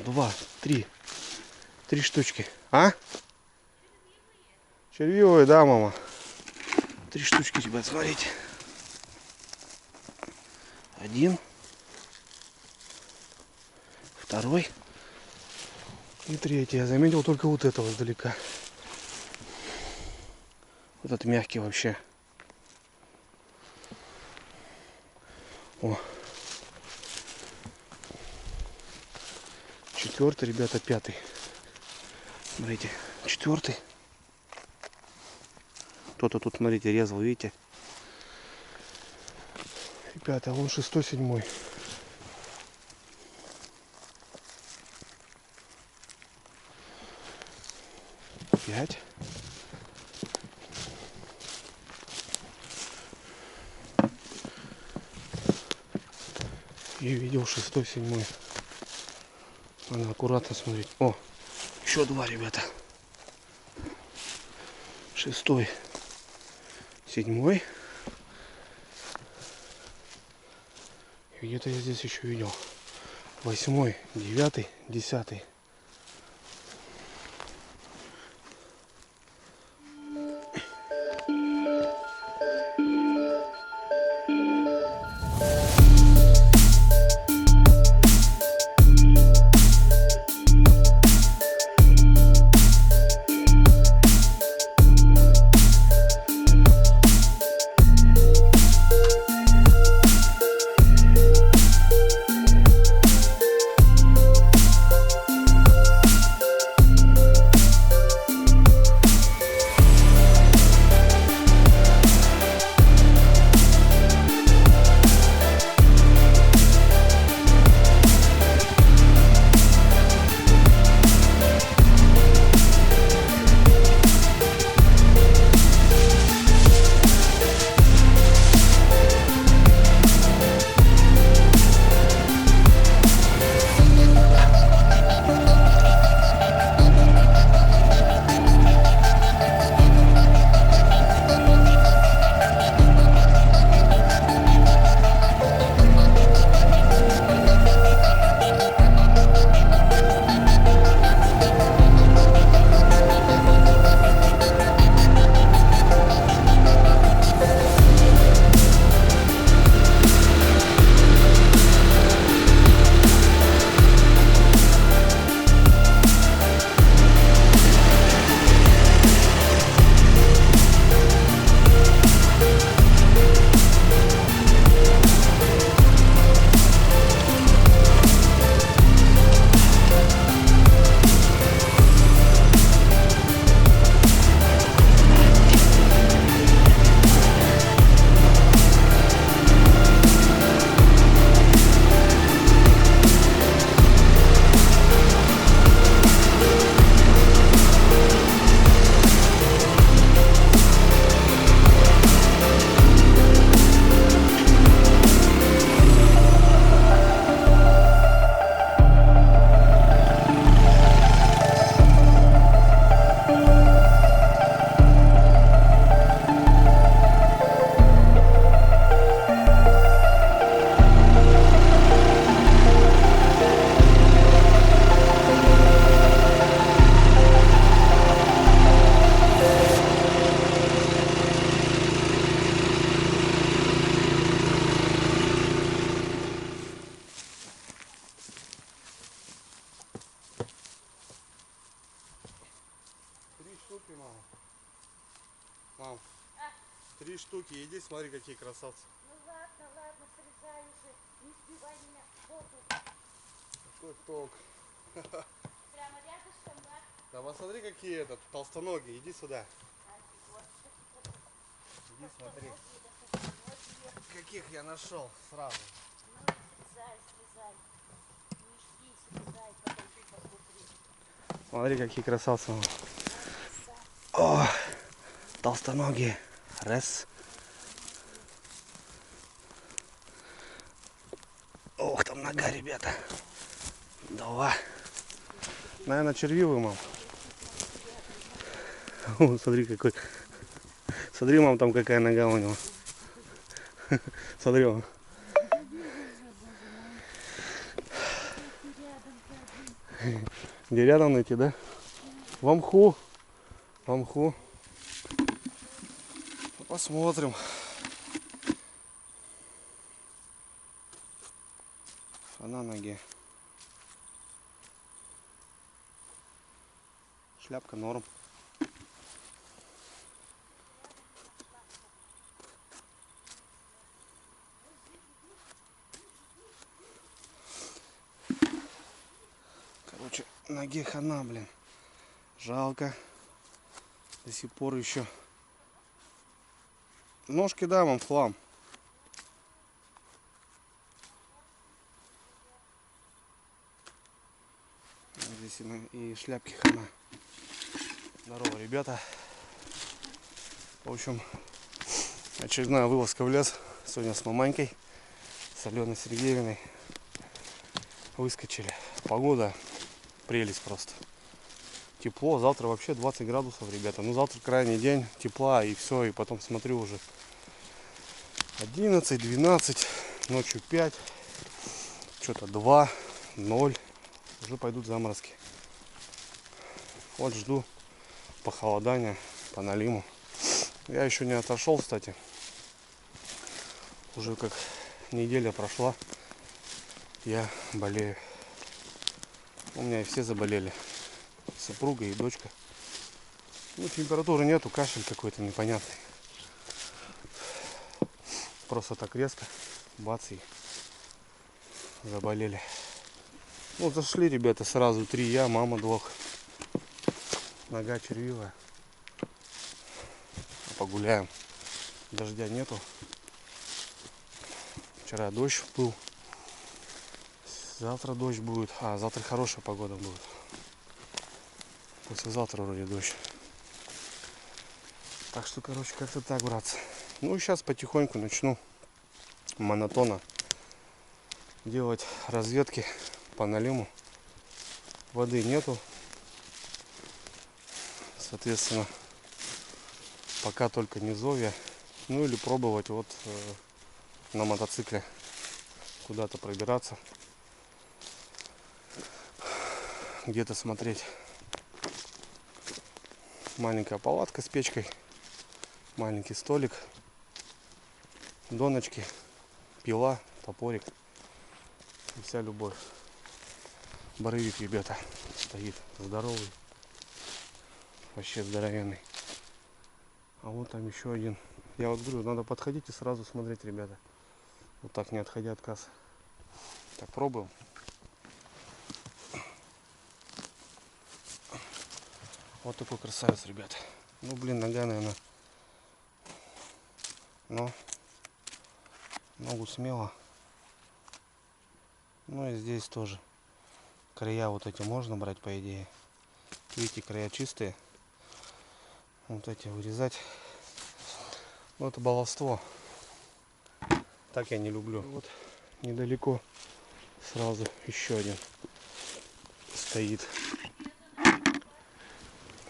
2, 3. 3 штучки. А? Червивые, да, мама? 3 штучки, ребят, смотрите. 1. 2. И 3. Я заметил только вот этого издалека. Вот этот мягкий вообще. О. 4, ребята, 5. Смотрите, 4. Кто-то тут, смотрите, резал, видите? Ребята, вон 6, 7. 5. И видел 6, 7. Надо аккуратно смотреть. О, еще 2, ребята. 6, 7. И где-то я здесь еще видел. 8, 9, 10. Мам, 3 штуки, иди смотри, какие красавцы. Ну ладно, срезай уже, не сбивай меня в воду. Какой ток. Прямо рядышком, да? Да посмотри, какие толстоногие, иди сюда. Иди смотри. Каких я нашел сразу. Ну, срезай. Не жди, срезай, подожди, посмотри. Смотри, какие красавцы. О, толстоногие. Раз. Ох, там нога, ребята. 2. Наверное, червивый, мам. О, смотри, какой. Смотри, мам, там какая нога у него. Смотри, мам. Где рядом найти, да? В мху. В мху. Посмотрим. А на ноге. Шляпка норм. Короче, ноге хана, блин. Жалко. До сих пор еще. Ножки, да, вам флам. Здесь и шляпки хана. Здорово, ребята. В общем, очередная вылазка в лес. Сегодня с маманькой, с Аленой Сергеевной. Выскочили. Погода прелесть просто. Тепло. Завтра вообще 20 градусов, ребята. Ну, завтра крайний день тепла и все. И потом смотрю уже 11, 12, ночью 5. Что-то 2, 0. Уже пойдут заморозки. Вот жду похолодания по налиму. Я еще не отошел, кстати. Уже как неделя прошла. Я болею. У меня и все заболели. Супруга и дочка. Ну, температуры нету, кашель какой-то непонятный. Просто так резко. Бац, и заболели. Ну, зашли, ребята, сразу 3 я, мама 2. Нога червивая. Погуляем. Дождя нету. Вчера дождь был. Завтра дождь будет. А, завтра хорошая погода будет. Послезавтра вроде дождь. Так что, короче, как-то так, братцы. Ну, сейчас потихоньку начну монотонно делать разведки по налиму. Воды нету. Соответственно, пока только низовья. Ну, или пробовать вот на мотоцикле куда-то пробираться. Где-то смотреть. Маленькая палатка с печкой. Маленький столик. Доночки. Пила, топорик. И вся любовь. Боровик, ребята, стоит здоровый. Вообще здоровенный. А вот там еще один. Я вот говорю, надо подходить и сразу смотреть, ребята. Вот так, не отходя от кассы. Так, пробуем. Вот такой красавец, ребята. Ну, блин, нога, наверное. Но ногу смело. Ну и здесь тоже. Края вот эти можно брать, по идее. Видите, края чистые. Вот эти вырезать. Ну, это баловство. Так я не люблю. Вот недалеко сразу еще один стоит.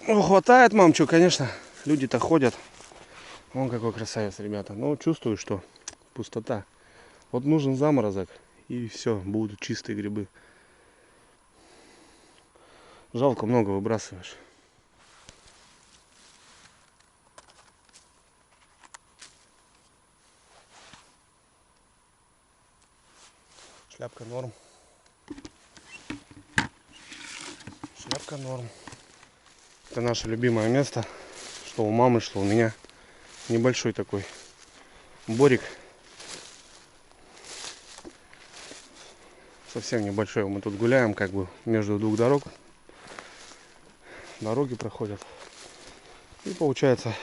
Ну, хватает, мам, что, конечно. Люди-то ходят. Вон какой красавец, ребята. Но чувствую, что пустота. Вот нужен заморозок. И все, будут чистые грибы. Жалко, много выбрасываешь. Шляпка норм. Шляпка норм. Это наше любимое место. Что у мамы, что у меня. Небольшой такой борик. Совсем небольшой. Мы тут гуляем как бы между двух дорог. Дороги проходят. И получается,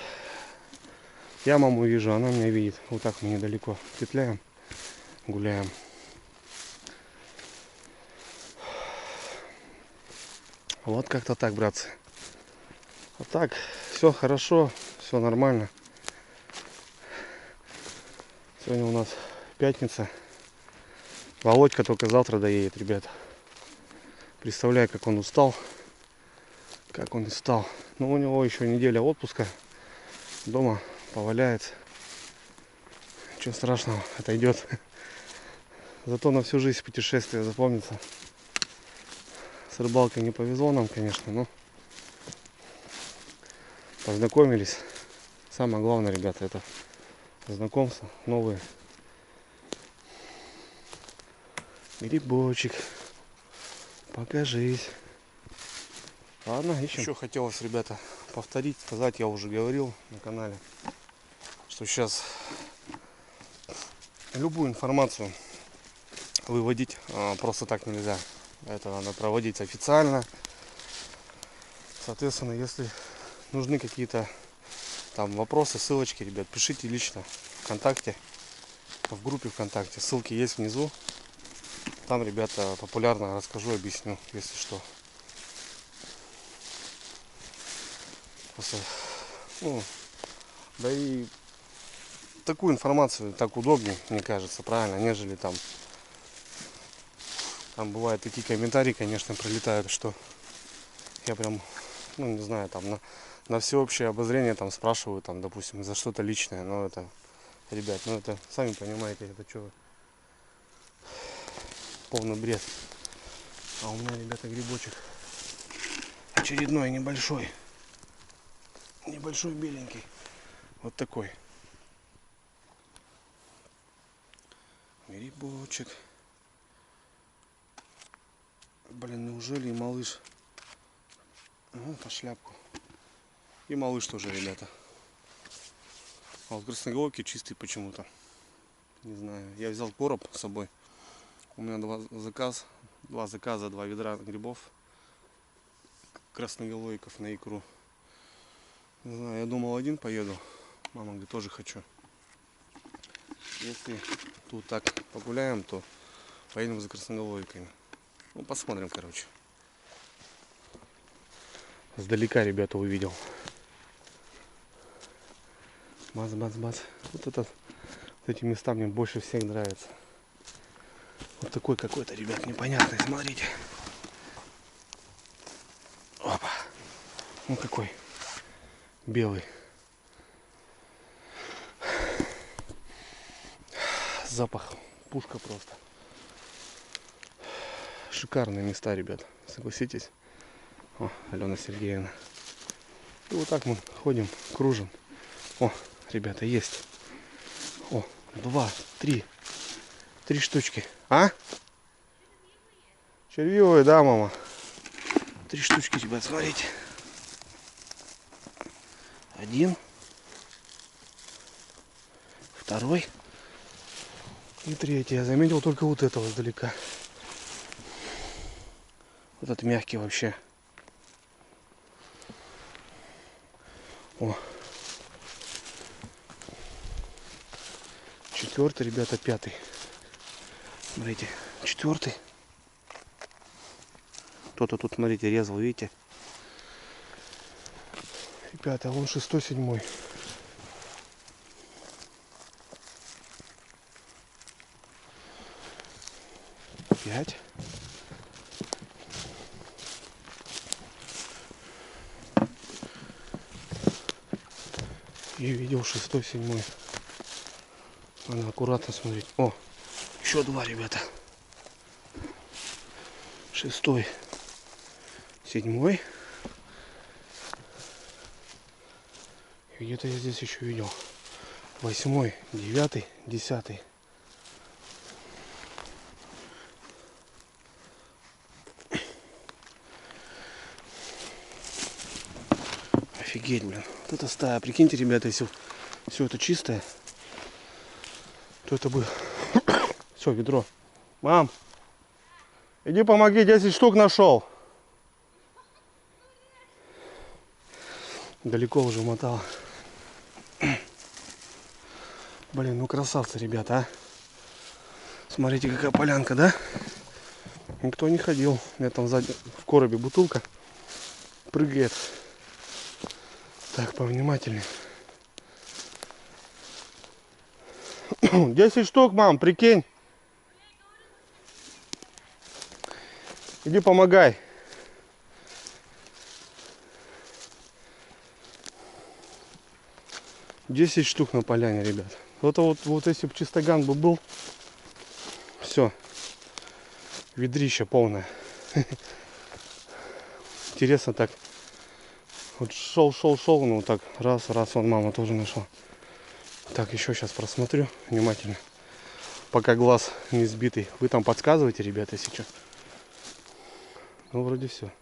я маму вижу, она меня видит. Вот так мы недалеко петляем, гуляем. Вот как-то так, братцы. А так, все хорошо, все нормально. Сегодня у нас пятница. Володька только завтра доедет, ребята. Представляю, как он устал. Как он устал. Но у него еще неделя отпуска. Дома поваляется. Ничего страшного, отойдет. Зато на всю жизнь путешествие запомнится. С рыбалкой не повезло нам, конечно, но познакомились. Самое главное, ребята, это знакомство, новые. Грибочек, покажись. Ладно, ищем. Еще хотелось, ребята, повторить, сказать, я уже говорил на канале, что сейчас любую информацию выводить просто так нельзя. Это надо проводить официально. Соответственно, если нужны какие-то там вопросы, ссылочки, ребят, пишите лично ВКонтакте, в группе ВКонтакте. Ссылки есть внизу. Там, ребята, популярно расскажу, объясню, если что. Просто, да и такую информацию так удобнее, мне кажется, правильно, нежели там бывают такие комментарии, конечно, прилетают, что я прям, не знаю, там на всеобщее обозрение там спрашиваю, там, допустим, за что-то личное, но это, ребят, это, сами понимаете, это что, полный бред. А у меня, ребята, грибочек очередной, небольшой беленький, вот такой грибочек. Блин, неужели и малыш? По шляпку. И малыш тоже, ребята. А вот красноголовки чистый почему-то. Не знаю. Я взял короб с собой. У меня два заказа, 2 ведра грибов красноголовиков на икру. Не знаю, я думал один поеду. Мама говорит, тоже хочу. Если тут так погуляем, то поедем за красноголовиками. Посмотрим, короче. Сдалека, ребята, увидел. Бац. Вот эти места мне больше всех нравятся. Вот такой какой-то, ребят, непонятный, смотрите. Опа. Какой белый. Запах, пушка просто. Шикарные места, ребят, согласитесь. Алена Сергеевна. И вот так мы ходим, кружим. Ребята, есть. 2, 3 штучки. Червивые, да, мама? 3 штучки, ребят, смотрите. 1, 2 и 3. Я заметил только вот этого издалека. Вот этот мягкий вообще. 4, ребята, 5. Смотрите, 4. Кто-то тут, смотрите, резал, видите? Ребята, вон 6, 7. 5. И видел 6, 7. Надо аккуратно смотреть. Еще 2, ребята. 6, 7. И где-то я здесь еще видел. 8, 9, 10. Офигеть, блин. Вот это стая. Прикиньте, ребята, если все это чистое, то это бы... Все, ведро. Мам, иди помоги, 10 штук нашел. Далеко уже мотал. Блин, красавцы, ребята, Смотрите, какая полянка, да? Никто не ходил. У меня там сзади в коробе бутылка прыгает. Так, повнимательнее. 10 штук, мам, прикинь. Иди помогай. Десять штук на поляне, ребят. Вот если бы чистоган бы был, все, ведрище полное. интересно так. Вот шел, ну так, раз, вон мама тоже нашла. Так, еще сейчас просмотрю внимательно. Пока глаз не сбитый. Вы там подсказываете, ребята, если что. Ну, вроде все.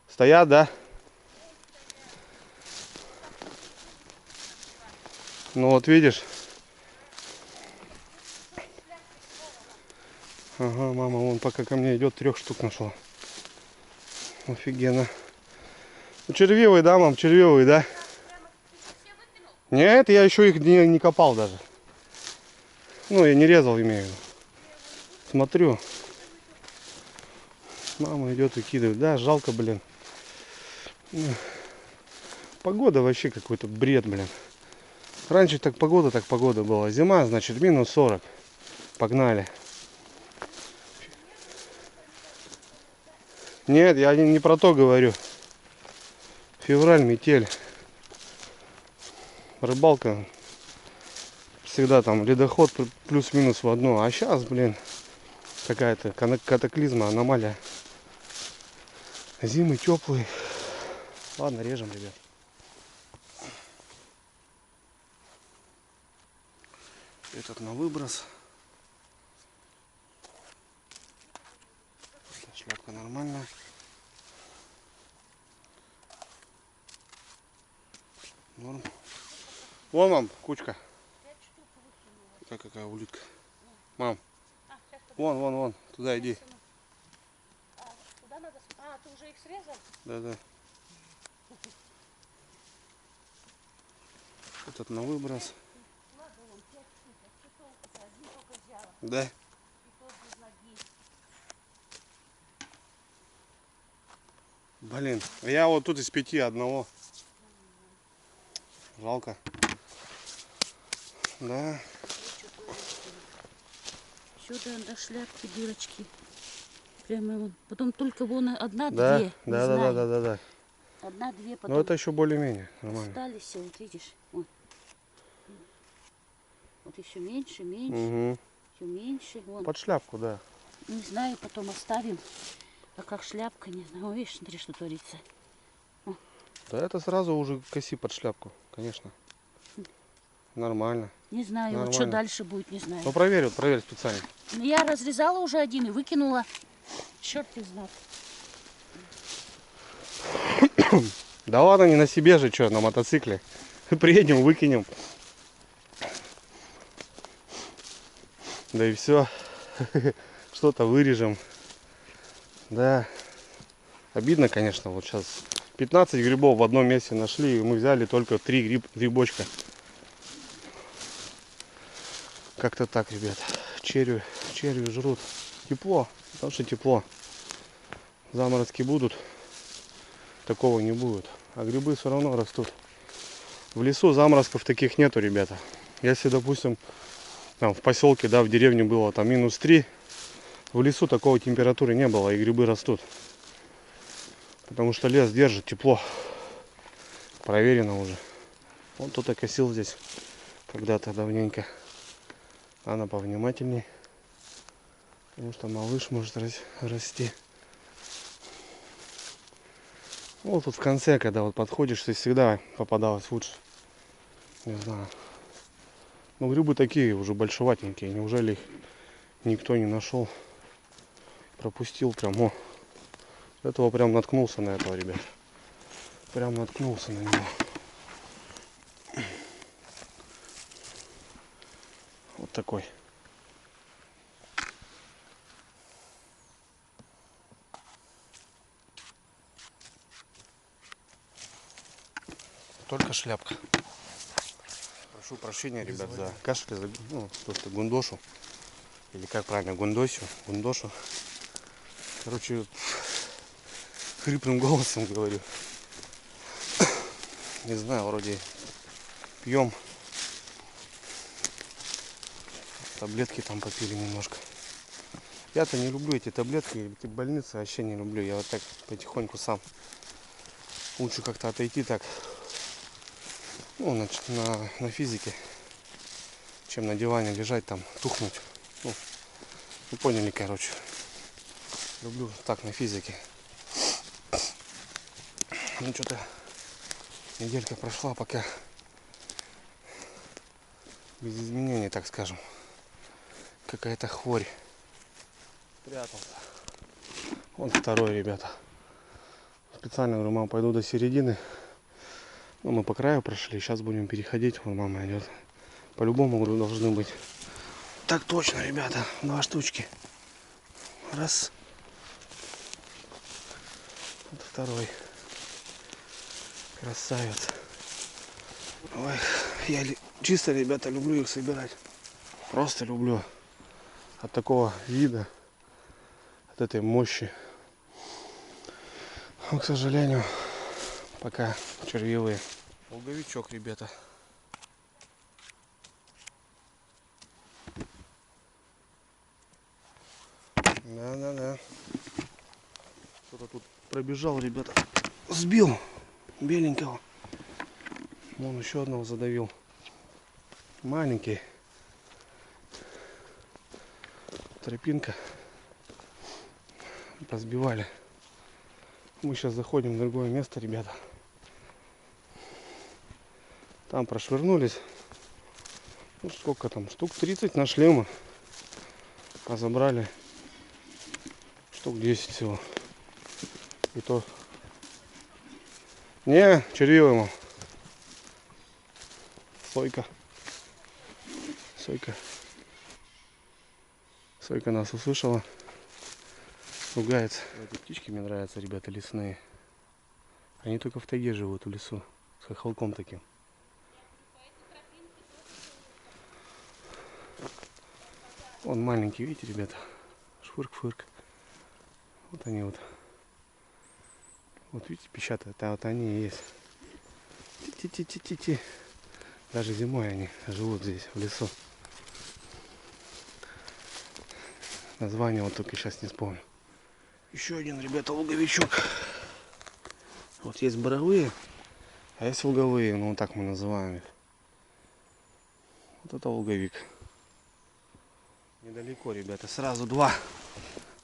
Стоят, да? Ну вот видишь. Ага, мама, вон пока ко мне идет, 3 штук нашла. Офигенно. Ну, червивые, да, мам, червивые, да? Нет, я еще их не копал даже. Ну, я не резал, имею в виду. Смотрю. Мама идет, выкидывает. Да, жалко, блин. Погода вообще какой-то бред, блин. Раньше так погода была. Зима, значит, минус 40. Погнали. Нет, я не про то говорю. Февраль, метель. Рыбалка. Всегда там ледоход плюс-минус в одно. А сейчас, блин, какая-то катаклизма, аномалия. Зимы теплые. Ладно, режем, ребят. Этот на выброс. Шляпка нормальная. Норм. Вон вам кучка. Какая улитка. Мам. Вон. Туда иди. Туда надо... А, ты уже их срезал? Да. Этот на выброс. Да. Блин, я вот тут из 5 одного. Жалко. Да. Сюда до шляпки дырочки. Прямо вон. Потом только вон одна-две. Да. Одна-две, потом. Но это еще более-менее нормально. Остались все, вот видишь. Вот еще меньше. Угу. Еще меньше. Вон. Под шляпку, да. Не знаю, потом оставим. А как шляпка, не знаю. О, видишь, смотри, что творится. О. Да это сразу уже коси под шляпку, конечно. Нормально. Не знаю, Нормально. вот что дальше будет, не знаю. Ну проверь специально. Я разрезала уже один и выкинула. Черт их знает. Да ладно, не на себе же, что, на мотоцикле. Приедем, выкинем. Да и все. Что-то вырежем. Да. Обидно, конечно, вот сейчас 15 грибов в одном месте нашли, и мы взяли только 3 грибочка. Как-то так, ребят. Червю жрут. Тепло, потому что тепло. Заморозки будут, такого не будет. А грибы все равно растут. В лесу заморозков таких нету, ребята. Если, допустим, там в поселке, да, в деревне было там -3, в лесу такой температуры не было, и грибы растут. Потому что лес держит тепло. Проверено уже. Вот кто-то косил здесь когда-то давненько. Надо повнимательней. Потому что малыш может расти. Вот тут в конце, когда вот подходишь, ты всегда попадалось лучше. Не знаю. Ну грибы такие уже большеватенькие. Неужели их никто не нашел? Пропустил прям. О, этого прям наткнулся на этого, ребят. Прям наткнулся на него. Вот такой. Только шляпка. Прошу прощения, ребят, за кашель, за, ну, просто гундошу. Или как правильно, гундошу. Короче, хриплым голосом говорю. Не знаю, вроде пьем. Таблетки там попили немножко. Я-то не люблю эти таблетки, эти больницы вообще не люблю. Я вот так потихоньку сам. Лучше как-то отойти так. Ну, на физике, чем на диване лежать там, тухнуть. Ну, вы поняли, короче. Люблю так на физике. Ну что-то неделька прошла, пока без изменений, так скажем. Какая-то хворь. Спрятался. Вон второй, ребята. Специально говорю, мам, пойду до середины. Ну, мы по краю прошли, сейчас будем переходить. Вон мама идет. По-любому, говорю, должны быть. Так точно, ребята. 2 штучки. Раз. Вот второй. Красавец. Ой, я чисто, ребята, люблю их собирать. Просто люблю. От такого вида, от этой мощи. Но, к сожалению, пока червивые. Луговичок, ребята. Да. Кто-то тут пробежал, ребята. Сбил беленького. Вон еще одного задавил. Маленький. Тропинка. Разбивали. Мы сейчас заходим в другое место, ребята. Там прошвырнулись. Ну сколько там? Штук 30 нашли мы. А забрали штук 10 всего. И то. Не, червивому. Сойка. Сойка нас услышала. Ругается. Эти птички мне нравятся, ребята, лесные. Они только в тайге живут, в лесу. С хохолком таким. Он маленький, видите, ребята? Швырк-фырк. Вот они вот. Вот видите, пищат, это вот они и есть. Ти-ти-ти-ти-ти. Даже зимой они живут здесь, в лесу. Название вот только сейчас не вспомню. Еще один, ребята, луговичок. Вот есть боровые, а есть луговые, ну вот так мы называем их. Вот это луговик. Недалеко, ребята, сразу 2.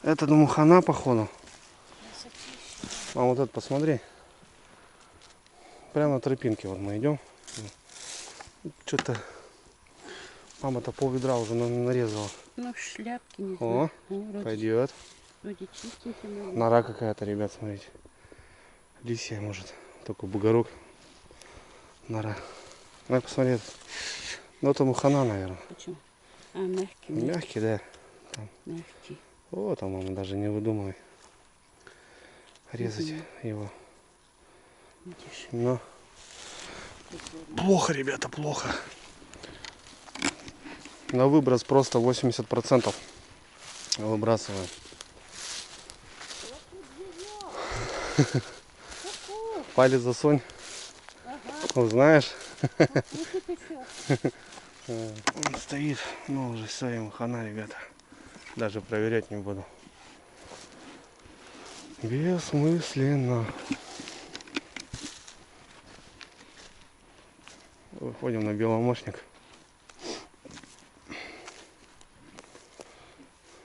Это, думаю, хана, походу. А вот это посмотри. Прямо на тропинке вот мы идем. Что-то мама-то пол-ведра уже нарезала. Ну, в шляпке, не О, знаю. пойдет. Вроде чистенький. Нора какая-то, ребят, смотрите. Лисья, может. Такой бугорок. Нора. Дай посмотреть. Ну, это мухана, наверное. Почему? А, мягкий. Мягкий, да. Там. Мягкий. О, там, мама, даже не выдумывай. Резать его. Видишь? Но. Плохо, ребята, плохо. На выброс просто 80% выбрасываем. Палец засунь. Узнаешь. Он стоит, ну уже все, ему хана, ребята. Даже проверять не буду. Бессмысленно. Выходим на беломощник.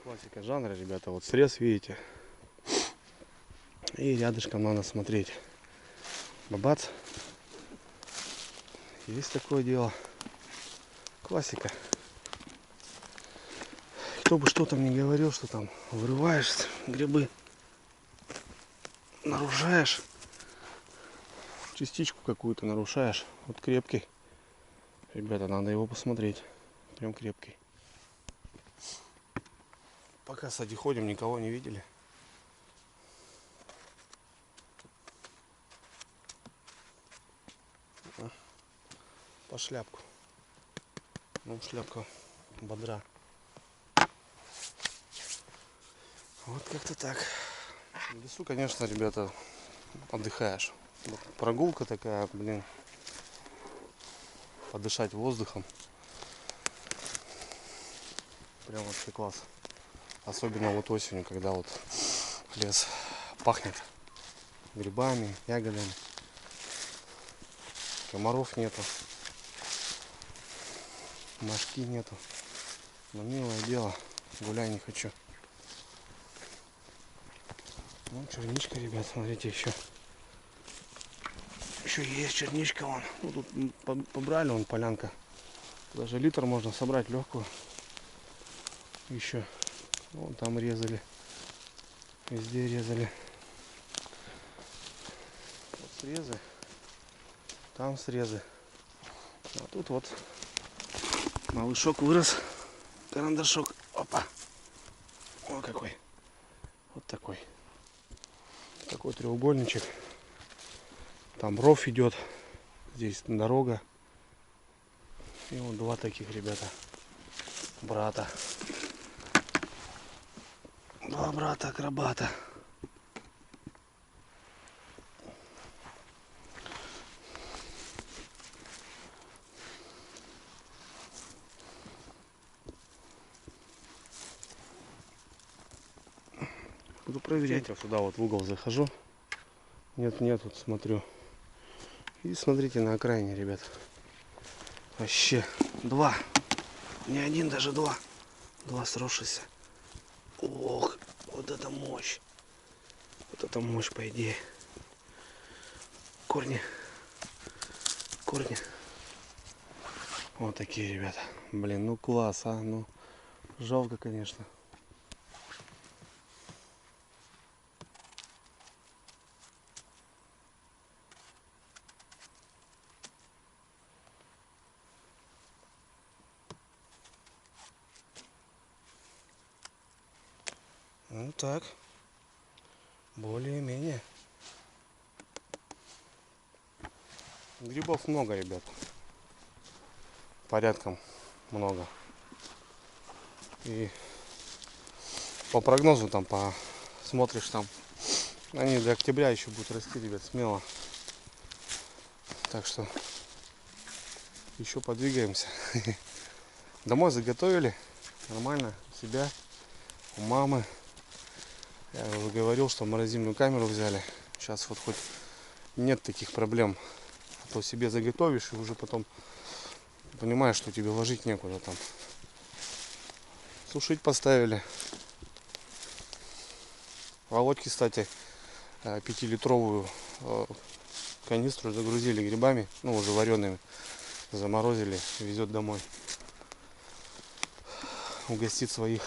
Классика жанра, ребята. Вот срез, видите. И рядышком надо смотреть. Бабац. Есть такое дело. Классика. Кто бы что там ни говорил, что там вырываешь грибы, нарушаешь, частичку какую-то нарушаешь. Вот крепкий. Ребята, надо его посмотреть. Прям крепкий. Пока сади ходим, никого не видели. По шляпку. Ну, шляпка бодра. Вот как-то так. В лесу, конечно, ребята, отдыхаешь. Вот прогулка такая, блин. Подышать воздухом. Прям вообще класс. Особенно вот осенью, когда вот лес пахнет грибами, ягодами. Комаров нету. Мошки нету. Но милое дело. Гуляй не хочу. Ну, черничка, ребят, смотрите, еще еще есть черничка вон. Ну, тут побрали, вон полянка. Даже литр можно собрать легкую. Еще. Вон там резали. Везде резали. Вот срезы. Там срезы. А тут вот малышок вырос. Карандашок. Опа. О, какой. Вот такой. Такой треугольничек. Там ров идет. Здесь дорога. И вот два таких ребята. Брата. Два брата акробата. Буду проверять. Я сюда вот в угол захожу. Нет, тут смотрю. И смотрите на окраине, ребят. Вообще два. Не один, даже два. Два сросшихся. Ох, вот это мощь. Вот это мощь, по идее. Корни. Корни. Вот такие, ребята. Блин, ну класс, а. Ну, жалко, конечно. Ну так, более-менее. Грибов много, ребят. Порядком много. И по прогнозу там, посмотришь там, они до октября еще будут расти, ребят, смело. Так что еще подвигаемся. Домой заготовили. Нормально. У себя, у мамы. Я уже говорил, что морозильную камеру взяли. Сейчас вот хоть нет таких проблем. А то себе заготовишь и уже потом понимаешь, что тебе ложить некуда там. Сушить поставили. Володьке, кстати, 5-литровую канистру загрузили грибами. Ну, уже вареными. Заморозили. Везет домой. Угостит своих.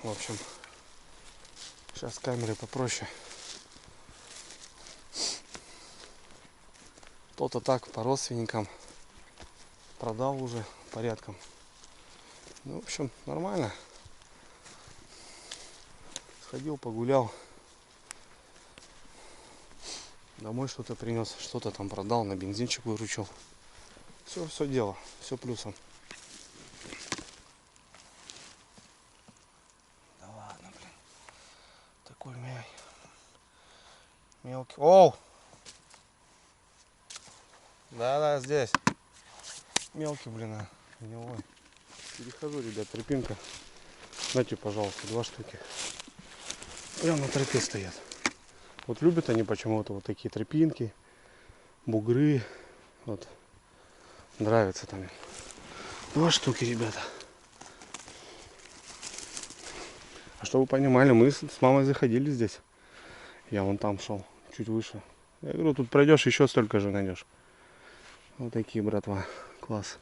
В общем, сейчас с камерой попроще. Кто-то так по родственникам продал уже порядком. Ну, в общем, нормально. Сходил, погулял. Домой что-то принес, что-то там продал, на бензинчик выручил. Все дело, все плюсом. Да ладно, блин. Такой мелкий. Оу! Да, здесь. Мелкий, блин, гнилой. Перехожу, ребят, тропинка. Дайте, пожалуйста, 2 штуки. Прям на тропе стоят. Вот любят они почему-то вот такие тропинки, бугры. Вот. Нравится там. 2 штуки, ребята. А чтобы вы понимали, мы с мамой заходили здесь. Я вон там шел, чуть выше. Я говорю, тут пройдешь, еще столько же найдешь. Вот такие, братва. Класс.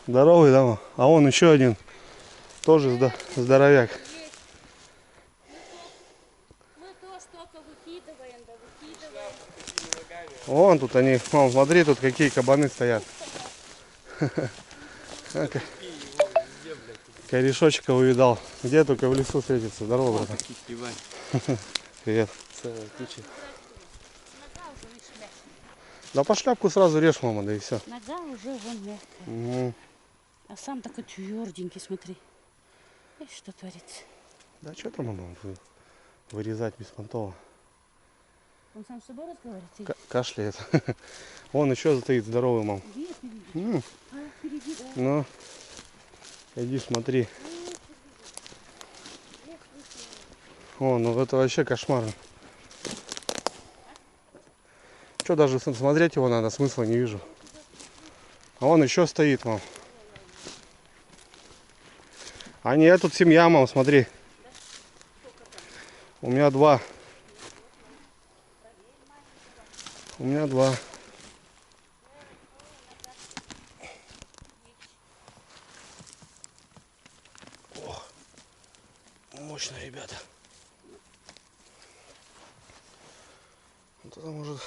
Здоровый, да? А вон еще один. Тоже здоровяк. Мы то столько выкидываем, да выкидываем. Вон тут они. Мам, смотри, тут какие кабаны стоят. Корешочка увидал. Где только в лесу встретится. Здорово, брат. Привет. Целая куча. Нога уже, видишь, мягкая. Да по шляпку сразу режь, мама, да и все. Нога уже вон мягкая. А сам такой тверденький, смотри. Видишь, что творится. Да что там, мама, вырезать беспонтово. Он сам с собой разговаривает? Кашляет. Вон еще стоит здоровый, мам. Где впереди? А, впереди, да. Ну, иди смотри. О, ну это вообще кошмар. Что даже смотреть его надо, смысла не вижу. А он еще стоит, мам. А нет, тут семья, мам, смотри. У меня 2. У меня 2. О, мощно, ребята. Вот это может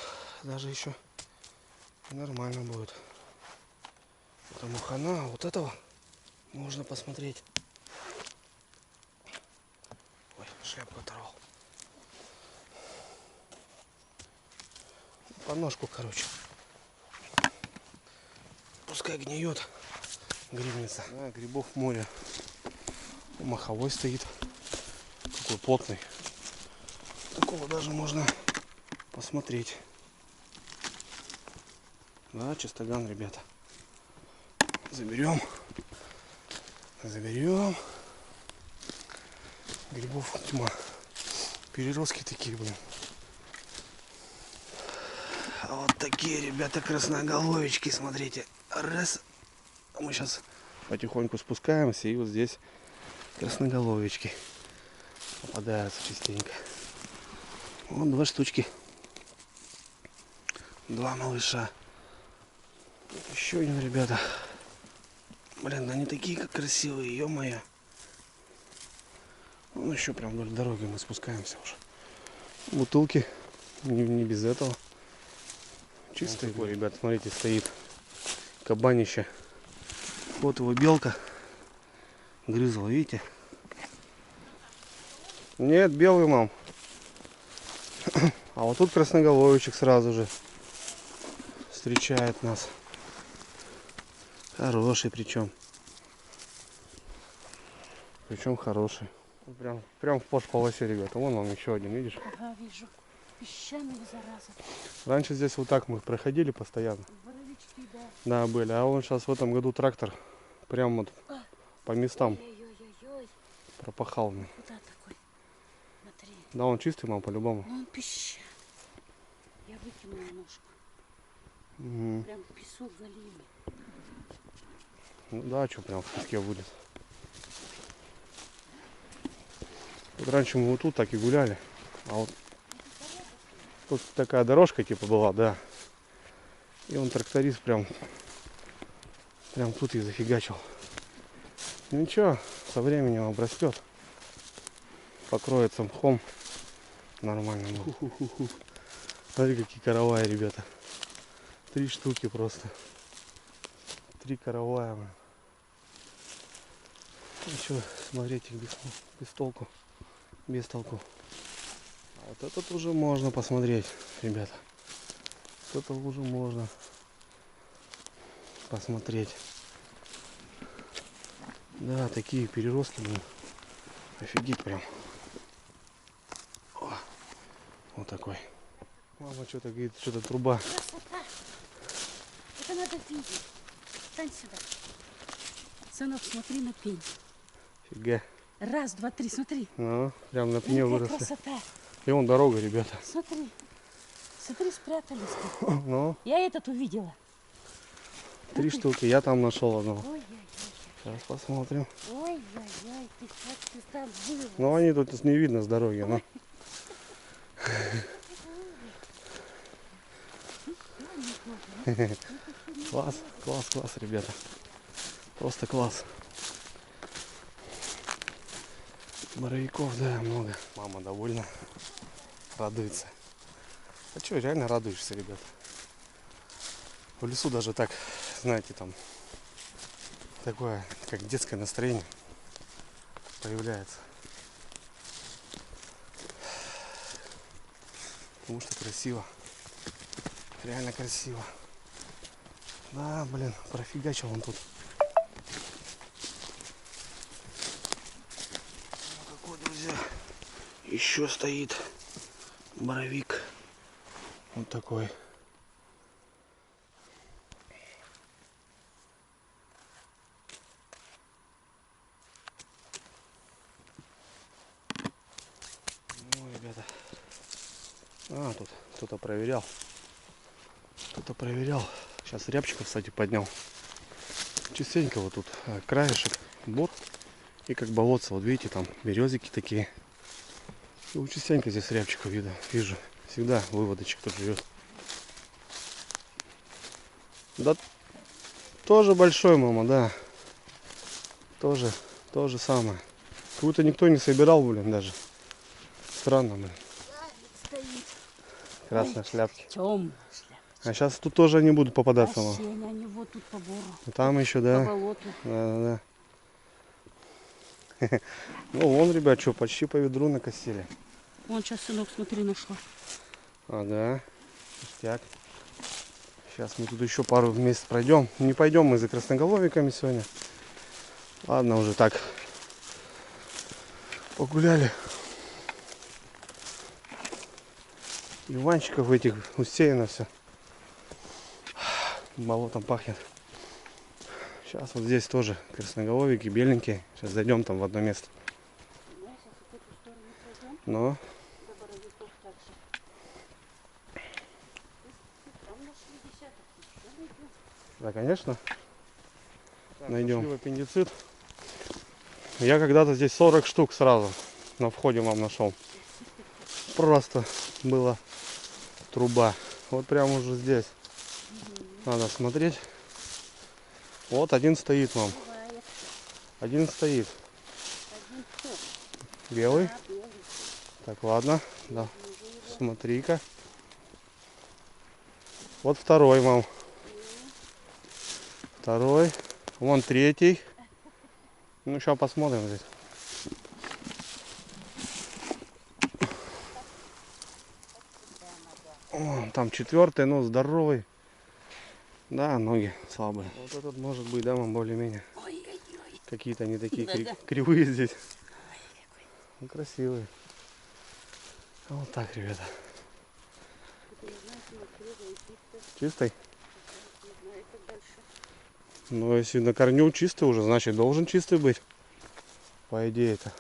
даже еще нормально будет. Потому хана, вот этого можно посмотреть. Ой, шляпку оторвал. По ножку, короче. Пускай гниет, грибница. Да, грибов море. Маховой стоит. Такой плотный. Такого даже можно посмотреть. Да, чистоган, ребята. Заберем. Заберем. Грибов тьма. Переростки такие, блин. А вот такие, ребята, красноголовички, смотрите. Раз. Мы сейчас потихоньку спускаемся, и вот здесь красноголовички попадаются частенько. Вот 2 штучки. 2 малыша. Еще один, ребята. Блин, они такие как красивые, ё-моё. Ну еще прям вдоль дороги мы спускаемся уже. Бутылки не без этого. Чистый такой, ребят, смотрите, стоит кабанище. Вот его белка грызла, видите? Нет, белый, мам. А вот тут красноголовичек сразу же встречает нас. Хороший причем. Причем хороший. Прям в полосе, ребята. Вон вам еще один, видишь? Ага, вижу. Песчаные, зараза. Раньше здесь вот так мы проходили постоянно. Боровички, да. Да, были. А он сейчас в этом году трактор прям вот по местам Ой-ой-ой-ой. пропахал. Куда такой? Смотри. Да, он чистый, мам, по-любому. Ну, он песчаный. Я выкинула ножку. Угу. Прям песок залили. Ну да, что прям в песке будет. Вот раньше мы вот тут так и гуляли. А вот тут такая дорожка типа была, да. И он тракторист прям тут и зафигачил. Ну ничего, со временем обрастет. Покроется мхом. Нормально. Ху-ху-ху-ху. Смотри, какие караваи, ребята. 3 штуки просто. 3 каравая. Еще смотреть их без толку. Без толку. А вот этот уже можно посмотреть, ребята. Вот это уже можно посмотреть. Да, такие переростки, блин. Офигеть прям. О, вот такой. Мама что-то говорит, что-то труба. Красота. Это надо видеть. Встань сюда. Сынок, смотри на пень. Фига. 1, 2, 3, смотри. Ну, прям на пне Какая выросли. красота. И вон дорога, ребята. Смотри. Смотри, спрятались. Ну, Я этот увидела. 3 штуки. Я там нашел одного. Ой-ой-ой. Сейчас посмотрим. Ой-ой-ой, ты как ты там был? Ну, они тут не видно с дороги. Ну. Класс, класс, класс, ребята. Просто класс. Боровиков, да, много. Мама довольна. Радуется. А что, реально радуешься, ребята? В лесу даже так, знаете, там такое, как детское настроение появляется. Потому что красиво. Реально красиво. Да, блин, профигачил он тут. Вот такой, друзья. Еще стоит боровик. Вот такой. Ну, ребята. А, тут кто-то проверял. Кто-то проверял. Сейчас рябчиков, кстати, поднял. Частенько вот тут краешек, бор И как болотце, вот видите, там березики такие. И вот частенько здесь рябчиков вижу. Всегда выводочек тут живет. Да, тоже большой, мама, да. Тоже, то же самое. Как-то никто не собирал, блин, даже. Странно, блин. Стоит. Красные шляпки. Темная шляпка. А сейчас тут тоже они будут попадаться, мама. Вообще, они вот тут по бору. Там еще, По да. болоту. Да. Ну, вон, ребят, что, почти по ведру накосили. Вон сейчас, сынок, смотри, нашла. Ага, пустяк. Сейчас мы тут еще пару месяцев пройдем. Не пойдем мы за красноголовиками сегодня. Ладно, уже так погуляли. Иванчиков этих усеяно все. Болотом пахнет. Сейчас вот здесь тоже красноголовики беленькие. Сейчас зайдем там в одно место. Но. Да, конечно. Найдем. Нашли в аппендицит. Я когда-то здесь 40 штук сразу на входе вам нашел. Просто была труба. Вот прямо уже здесь. Надо смотреть. Вот один стоит, мам. Один стоит. Белый. Так, ладно. Да. Смотри-ка. Вот второй, мам. Второй. Вон третий. Ну, сейчас посмотрим здесь. О, там четвертый, но здоровый. Да, ноги слабые. Вот этот может быть, да, мам, более-менее. Какие-то они такие кривые здесь. Ну, красивые. Вот так, ребята. Чистый? Ну, если на корню чистый уже, значит должен чистый быть. По идее-то.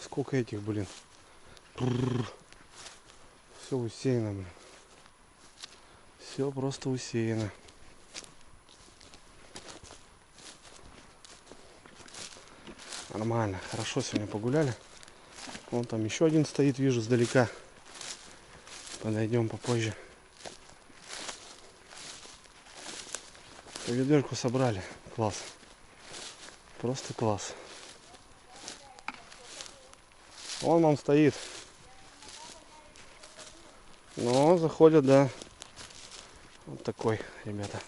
Сколько этих, блин. Все усеяно, блин. Все просто усеяно. Нормально, хорошо сегодня погуляли. Вон там еще один стоит, вижу сдалека. Подойдем попозже. По ведерку собрали. Класс. Просто класс. Вон он стоит. Но заходят, да. Вот такой, ребята.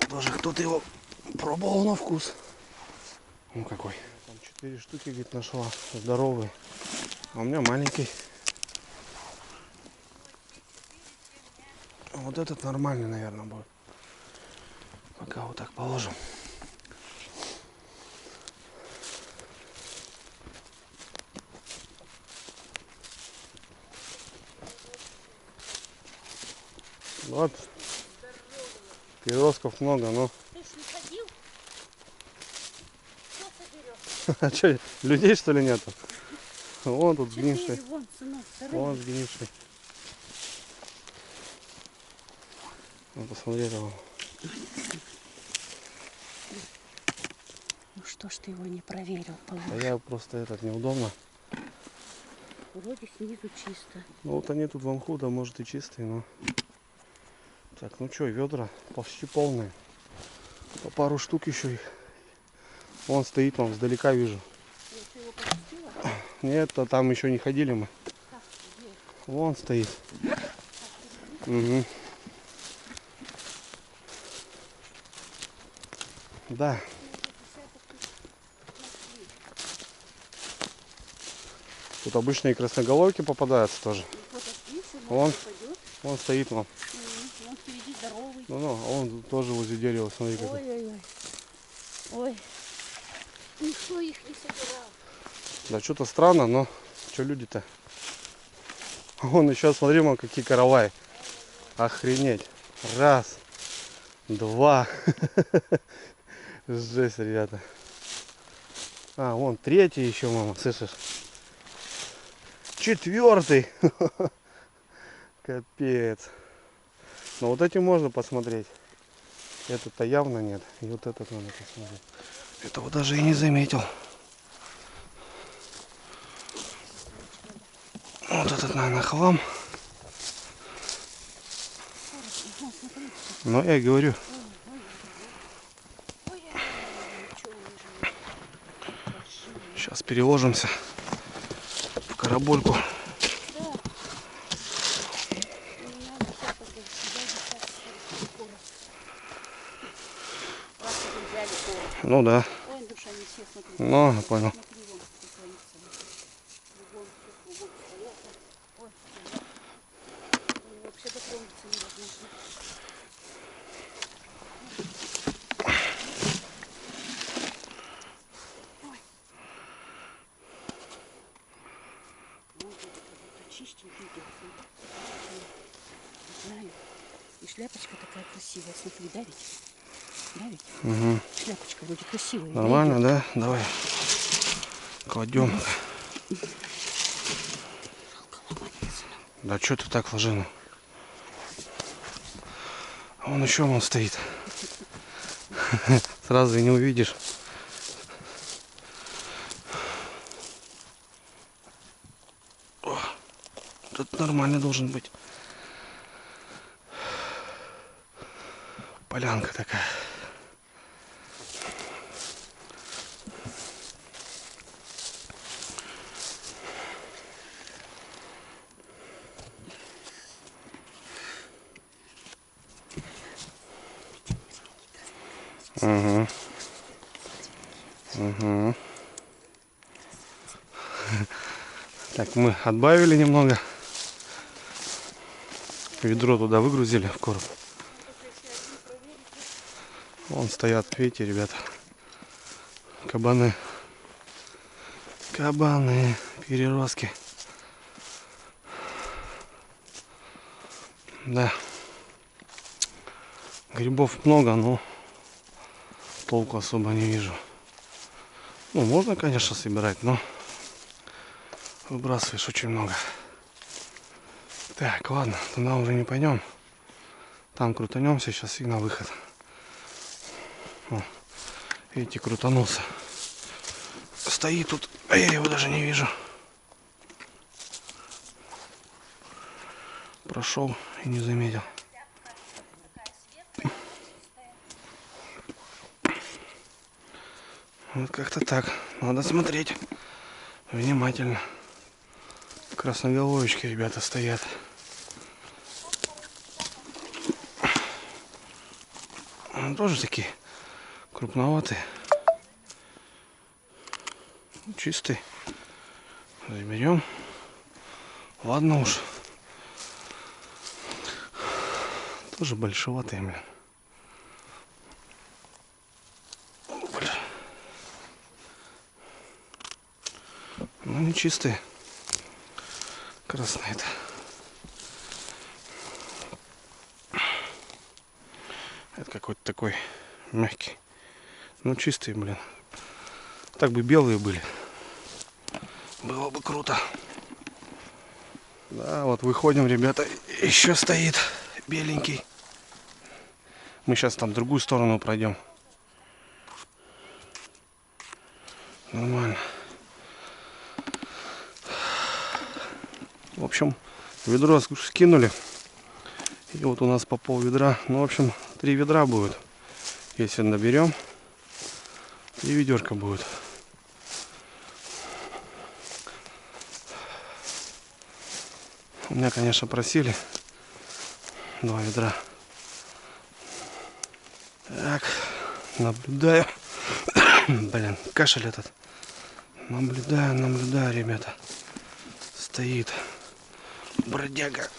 Тоже кто-то его пробовал на вкус. Ну какой. Там 4 штуки, говорит, нашла. Здоровый. А у меня маленький. Вот этот нормальный, наверное, будет. Пока вот так положим. Вот. Переростков много, но... Ты ж не ходил? А что, людей что ли нету? Вон тут сгнивший. Вон, сынок, Вон сгнивший. Ну, посмотри его. Ну что ж ты его не проверил, А я просто этот неудобно. Вроде снизу чисто. Ну вот они тут в мху, да, может и чистые, но... Так, ну что, ведра почти полные. По пару штук еще их. Вон стоит, он сдалека вижу. Ты его пропустила? Нет, а там еще не ходили мы. Вон стоит. Угу. Да. Тут обычные красноголовки попадаются тоже. Вон стоит он. Он впереди здоровый. Ну, он тоже возле дерева, смотри какой. Ой-ой-ой. Ой. Никто их не собирал. Да что-то странно, но что люди-то? Вон еще, смотри, мам, какие караваи. Охренеть. Раз, два. Жесть, ребята. А, вон третий еще, мама, слышишь? Четвертый. Капец. Но вот эти можно посмотреть. Этот-то явно нет. И вот этот надо посмотреть. Этого даже и не заметил. Вот этот, наверное, хлам. Но я и говорю. Сейчас переложимся в карабульку. Ну да. Ой, душа не все, смотри. Ну, я понял. Смотри, вон, как они кругом стоят. Ой, они вообще дотронуться невозможно. Ой. Ну, это как будто чистенький такой. Не знаю. И шляпочка такая красивая. Смотри, да ведь? Да ведь? Угу. Шляпочка вроде красивая. Нормально, да? Давай. Кладем. Да что ты так ложил? А вон еще он стоит. Сразу и не увидишь. О, тут нормально должен быть. Полянка такая. Угу. Угу. Так, мы отбавили немного. Ведро туда выгрузили в короб. Вон стоят, видите, ребята. Кабаны. Кабаны, переростки. Да. Грибов много, но толку особо не вижу. Ну, можно, конечно, собирать, но выбрасываешь очень много. Так, ладно, туда уже не пойдем. Там крутанемся сейчас и на выход. О, видите, крутанулся. Стоит тут, а я его даже не вижу. Прошел и не заметил. Вот как-то так. Надо смотреть внимательно. Красноголовички, ребята, стоят. Тоже такие крупноватые. Чистый. Заберем. Ладно уж. Тоже большеватые, блин. Ну, не чистые. Красные-то. Это какой-то такой мягкий. Ну, чистые, блин. Так бы белые были. Было бы круто. Да, вот выходим, ребята. Еще стоит беленький. Мы сейчас там в другую сторону пройдем. Нормально. В общем, ведро скинули. И вот у нас по пол ведра. Ну, в общем, 3 ведра будет. Если наберем, 3 ведерка будет. У меня, конечно, просили 2 ведра. Так, наблюдаю. Блин, кашель этот. Наблюдаю, ребята. Стоит бродяга.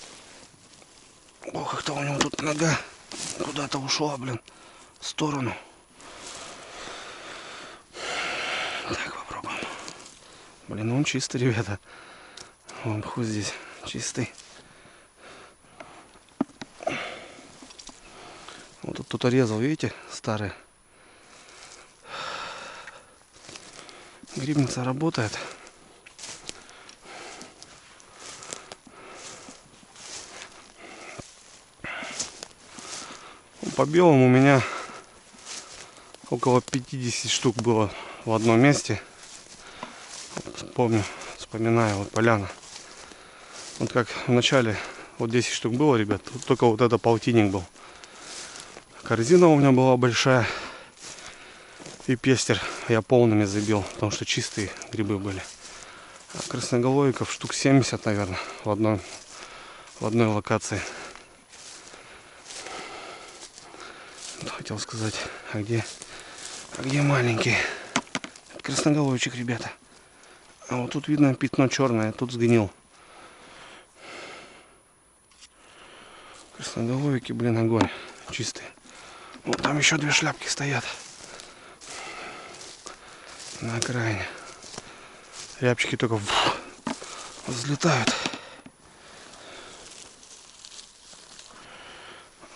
Ох, кто у него тут нога куда-то ушла, блин, в сторону. Так, попробуем. Блин, он чистый, ребята. Вон хуй здесь чистый. Вот тут кто-то резал, видите, старый. Грибница работает. По белому у меня Около 50 штук было в одном месте. Помню, вспоминаю, вот поляна. Вот как в начале, вот 10 штук было, ребят, только вот это полтинник был. Корзина у меня была большая. И пестер я полными забил, потому что чистые грибы были. А красноголовиков штук 70, наверное, в одной локации. Хотел сказать, а где маленький красноголовичек, ребята? А вот тут видно пятно черное, тут сгнил. Красноголовики, блин, огонь. Чистые. Вот там еще 2 шляпки стоят. На окраине. Рябчики только взлетают.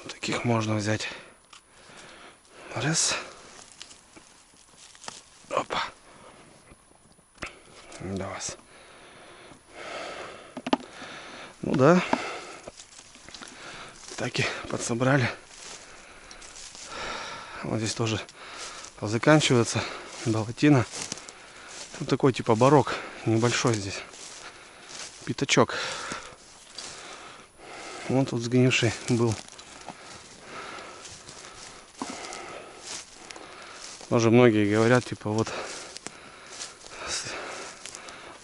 Таких можно взять. Раз. Опа. До вас. Ну да. Так и подсобрали. Вот здесь тоже заканчивается болотина. Вот такой типа барок. Небольшой здесь. Пятачок. Вон тут сгнивший был. Тоже многие говорят, типа, вот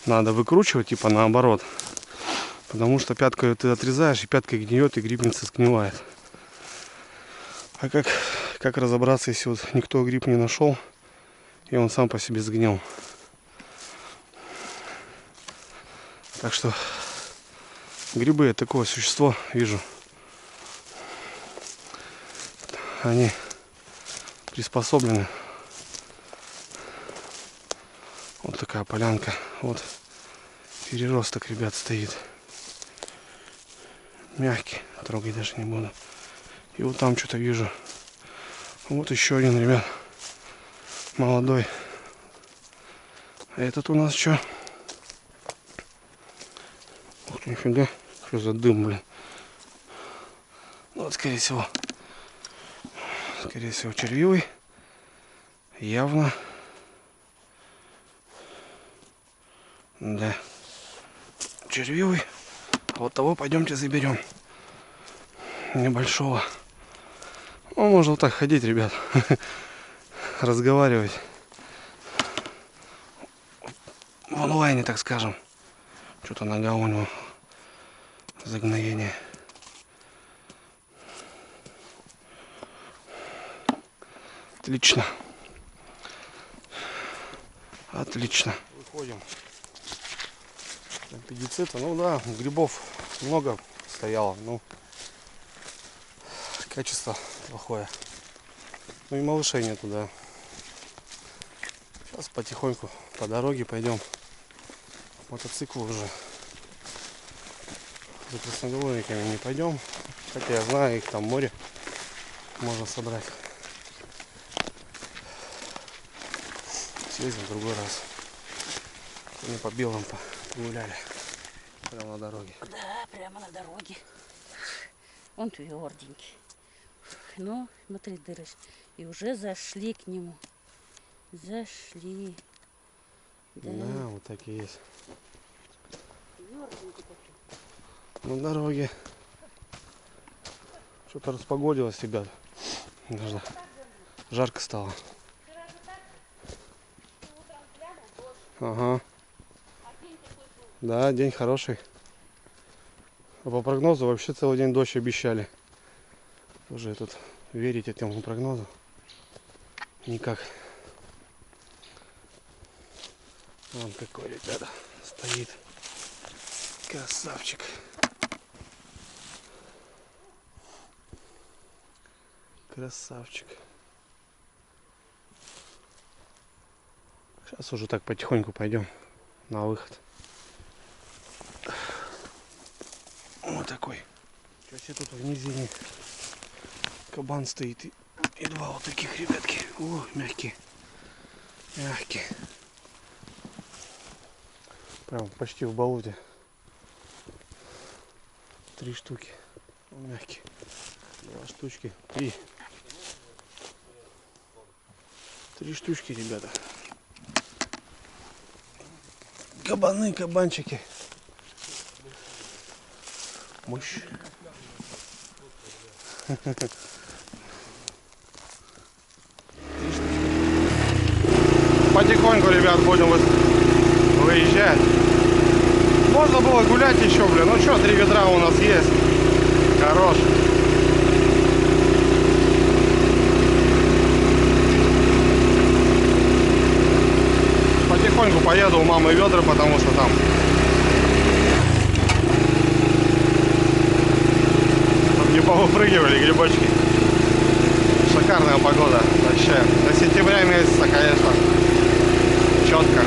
надо выкручивать, типа, наоборот. Потому что пяткой ты отрезаешь, и пяткой гниет, и грибница сгнивает. А как разобраться, если вот никто гриб не нашел, и он сам по себе сгнил? Так что грибы — это такое существо, вижу. Они приспособлены. Вот такая полянка. Вот переросток, ребят, стоит. Мягкий. Трогать даже не буду. И вот там что-то вижу. Вот еще один, ребят. Молодой. А этот у нас что? Ух ты, нифига. Что за дым, блин. Ну, вот, скорее всего, червивый. Явно. Да. Червивый. Вот того пойдемте заберем. Небольшого. Ну, можно вот так ходить, ребят. Разговаривать. В онлайне, так скажем. Что-то нога у него. Загноение. Отлично. Отлично. Выходим. Аппендицита. Ну да, грибов много стояло. Ну, качество плохое. Ну и малышей нету, да. Сейчас потихоньку по дороге пойдем. Мотоцикл уже. За красноголовиками не пойдем. Хотя я знаю, их там море можно собрать. Съездим в другой раз. Мы по белым погуляли. Прямо на дороге. Да, прямо на дороге. Он тверденький. Ну, смотри, дырыш. И уже зашли к нему. Зашли. Да, Да, вот так и есть. Тверденький такой. На дороге. Что-то распогодилось, ребят. Даже жарко стало. Ага. Да, день хороший. А по прогнозу вообще целый день дождь обещали. Уже тут верить этому прогнозу никак. Вон какой, ребята, стоит. Красавчик. Красавчик. Сейчас уже так потихоньку пойдем на выход. Вот такой. Сейчас тут в низине кабан стоит и 2 вот таких, ребятки. О, мягкие. Мягкие. Прям почти в болоте. 3 штуки. Мягкие. 2 штучки. 3. 3 штучки, ребята. Кабаны, кабанчики. Мощь. Потихоньку, ребят, будем выезжать. Можно было гулять еще, блин. Ну что, 3 ведра у нас есть. Хорош. Потихоньку поеду, у мамы ведра, потому что там не повыпрыгивали грибочки. Шикарная погода вообще. До сентября месяца, конечно, четко.